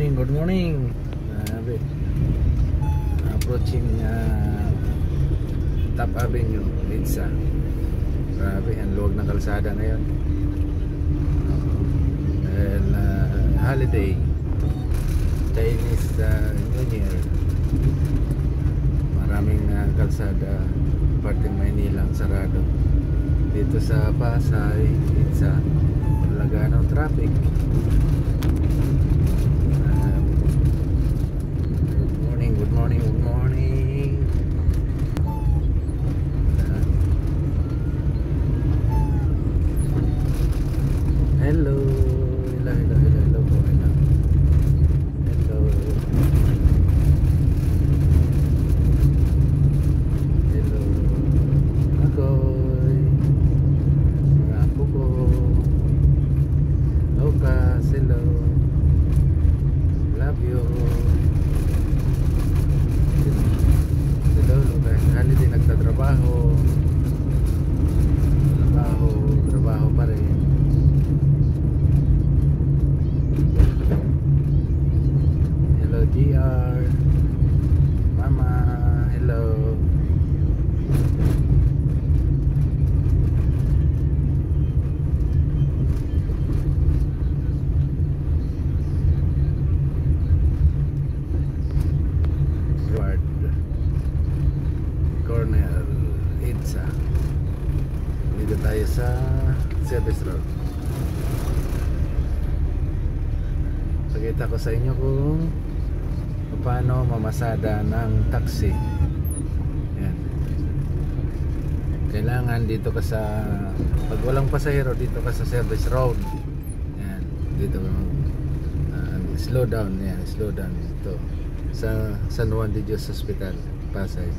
morning, good morning. Approaching Top Avenue, Lidsa. Grabe, ang luwag ng kalsada ngayon. Dahil holiday, Chinese New Year. Maraming kalsada, parteng Maynila ang sarado. Dito sa Pasay, Lidsa, wala ng traffic. Good morning, good morning. Hello, hello po, hello. Hello, ako'y mga apo ko. Lucas, hello. Love you. Holiday, nagtatrabaho. Trabaho pa rin. Hello GR, Mama, hello. Corner Lidsa. Dito tayo sa Service Road. Pakita ko sa inyo kung paano mamasada ng taxi. Yan. Kailangan dito ka sa, pag walang pasahero, dito ka sa Service Road. Yan. Dito slow down. Yan, slow down ito sa San Juan de Dios Hospital, Pasay.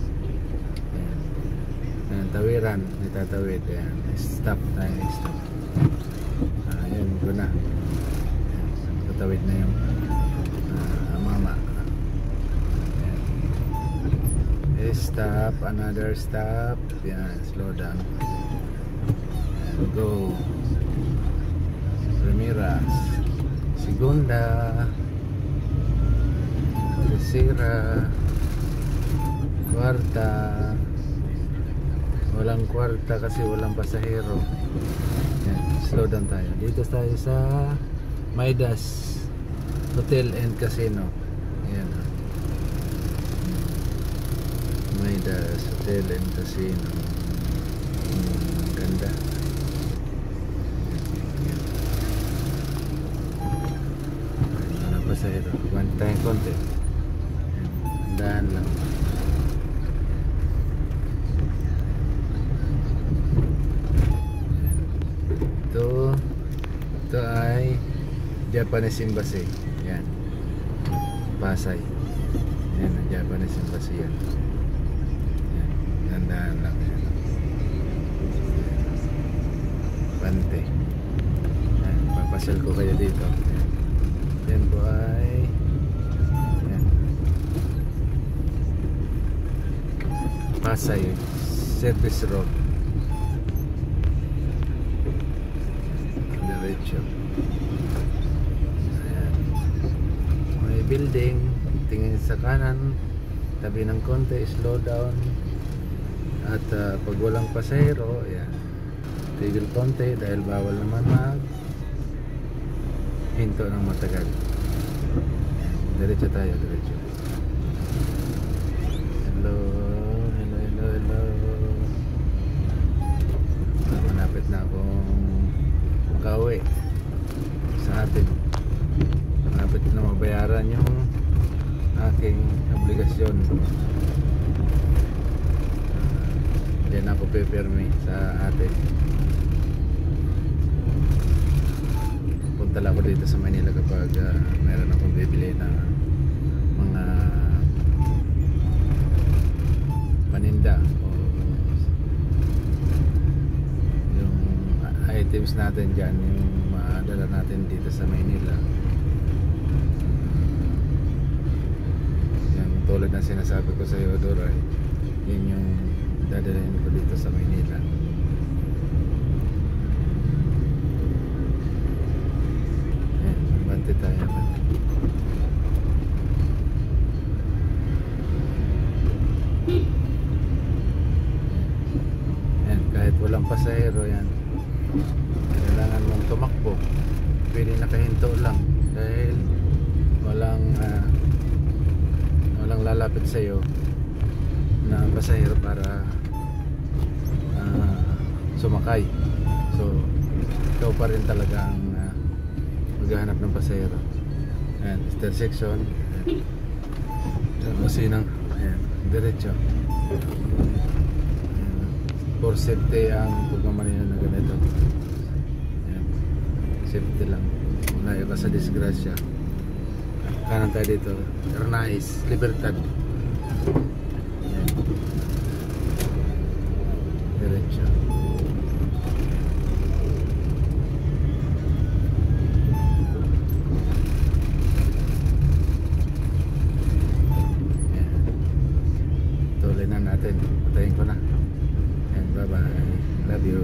Ayan, tawiran, itatawid. Ayan, stop tayo, stop. Ayan, go na. Ayan, katawid na yung mama. Ayan. Stop, another stop. Ayan, slow down. Ayan, go. Ramirez, Segunda, Tercera, Cuarta. Walang kwarta kasi walang pasahero. Yan, slow down tayo. Dito tayo sa Midas Hotel and Casino. Ayan. Midas Hotel and Casino. Ganda. Walang pasahero. Kuwanta tayong konti. Dahan lang. Ito ay Japanese Embassy. Yan, Pasay. Yan ang Japanese Embassy yan. Yan, dandahan lang yan. Pante. Yan, papasal ko kayo dito. Yan po ay yan, Pasay Service Road. Ayan. May building, tingin sa kanan, tabi ng konti, slow down. At pag walang pasahero, ayan, tigil konti dahil bawal naman mag hinto ng matagal. Diretso tayo, diretso. Hello. Malapit na akong makauwi sa atin. Malapit na mabayaran yung aking obligasyon. Diyan ako pipirmi sa atin. Punta lang ako dito sa Manila kapag meron akong bibili na mga paninda o yung items natin dyan, yung maadala natin dito sa Maynila. Yung tulad na sinasabi ko sa iyo, Doray, yun yung dadalhin ko dito sa Maynila. Ayan, bante tayo. hinto lang dahil walang lalapit sa iyo na pasahero para sumakay. So ikaw pa rin talaga ang maghahanap ng pasahero. Ayan, intersection. Masinang, ayan, diretso. For safety ang pagmamaneho na ganito. Ayan, safety lang. Unayo ka sa disgrasya. Kanan tayo dito, Ernais, Libertad. Ayan. Diretso. Tuloy na natin. Patayin ko na. And bye bye. Love you.